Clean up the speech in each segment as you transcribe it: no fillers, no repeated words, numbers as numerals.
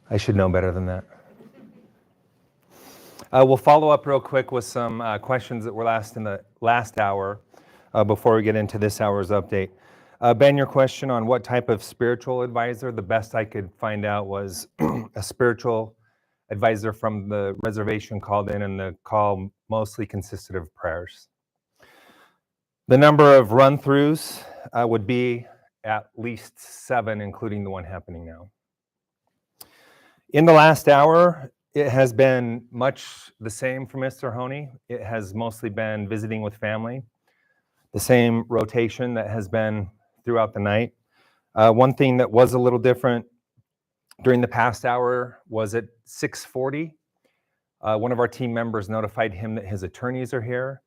I should know better than that. We'll follow up real quick with some questions that were asked in the last hour before we get into this hour's update. Ben, your question on what type of spiritual advisor, the best I could find out was a spiritual advisor from the reservation called in, and the call mostly consisted of prayers. The number of run-throughs would be at least 7, including the one happening now. In the last hour, it has been much the same for Mr. Honie. It has mostly been visiting with family, the same rotation that has been throughout the night. One thing that was a little different during the past hour was at 6:40, one of our team members notified him that his attorneys are here,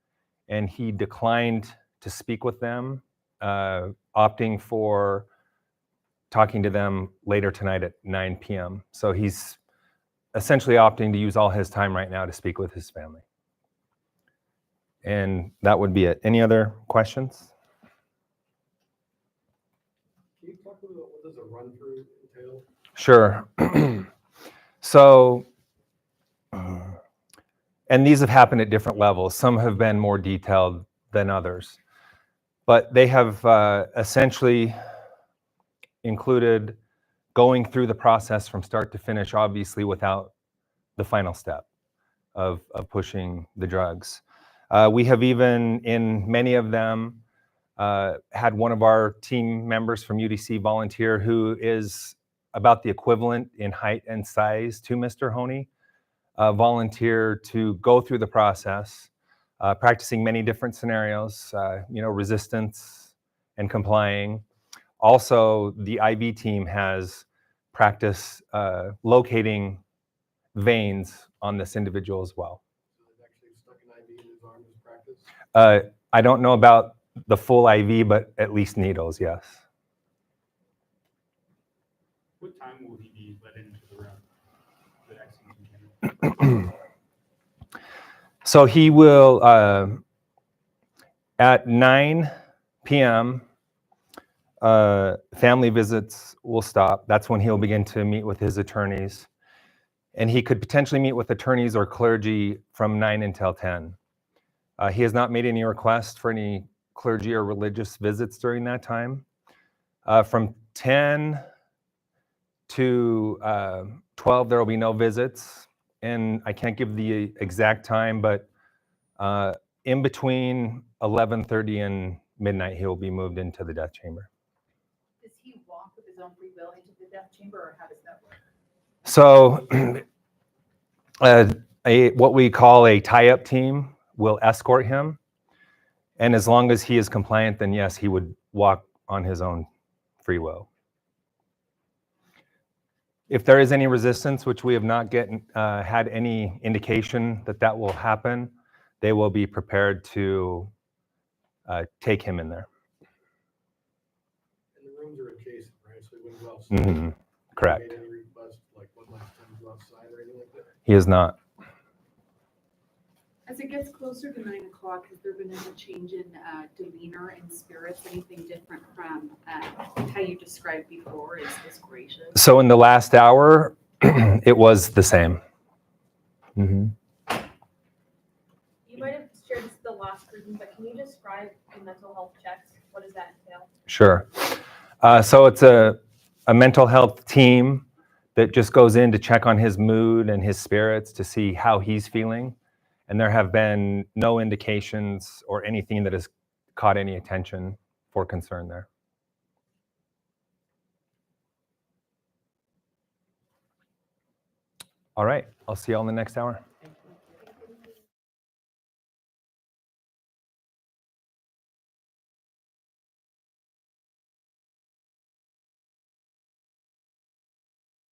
and he declined to speak with them, opting for talking to them later tonight at 9 p.m. So he's essentially opting to use all his time right now to speak with his family. And that would be it. Any other questions? Can you talk about what does a run-through entail? Sure. So, and these have happened at different levels. Some have been more detailed than others. But they have essentially included going through the process from start to finish, obviously without the final step of pushing the drugs. We have even, in many of them, had one of our team members from UDC volunteer, who is about the equivalent in height and size to Mr. Honie, volunteer to go through the process, practicing many different scenarios, resistance and complying. Also, the IB team has practiced locating veins on this individual as well. So they've actually stuck an IV in his arm as practice? I don't know about the full IV, but at least needles, yes. What time will he be let into the room? The vaccine? So he will, at 9 p.m., family visits will stop. That's when he'll begin to meet with his attorneys. And he could potentially meet with attorneys or clergy from 9 until 10. He has not made any requests for any clergy or religious visits during that time. From 10 to 12, there will be no visits. And I can't give the exact time, but in between 11:30 and midnight, he will be moved into the death chamber. Does he walk with his own free will into the death chamber, or how does that work? So what we call a tie-up team will escort him. And as long as he is compliant, then yes, he would walk on his own free will. If there is any resistance, which we have not had any indication that that will happen, they will be prepared to take him in there. And the rooms are adjacent, right? So he wouldn't go outside. Mm-hmm. Correct. Made any request, like one last time to go outside or anything like that? He is not. As it gets closer to 9 o'clock, has there been any change in demeanor and spirits? Anything different from how you described before? Is gracious? So in the last hour, it was the same. Mm-hmm. You might have shared this the last briefing, but can you describe the mental health checks? What does that entail? Sure. So it's a mental health team that just goes in to check on his mood and his spirits to see how he's feeling. And there have been no indications or anything that has caught any attention for concern there. All right, I'll see you all in the next hour.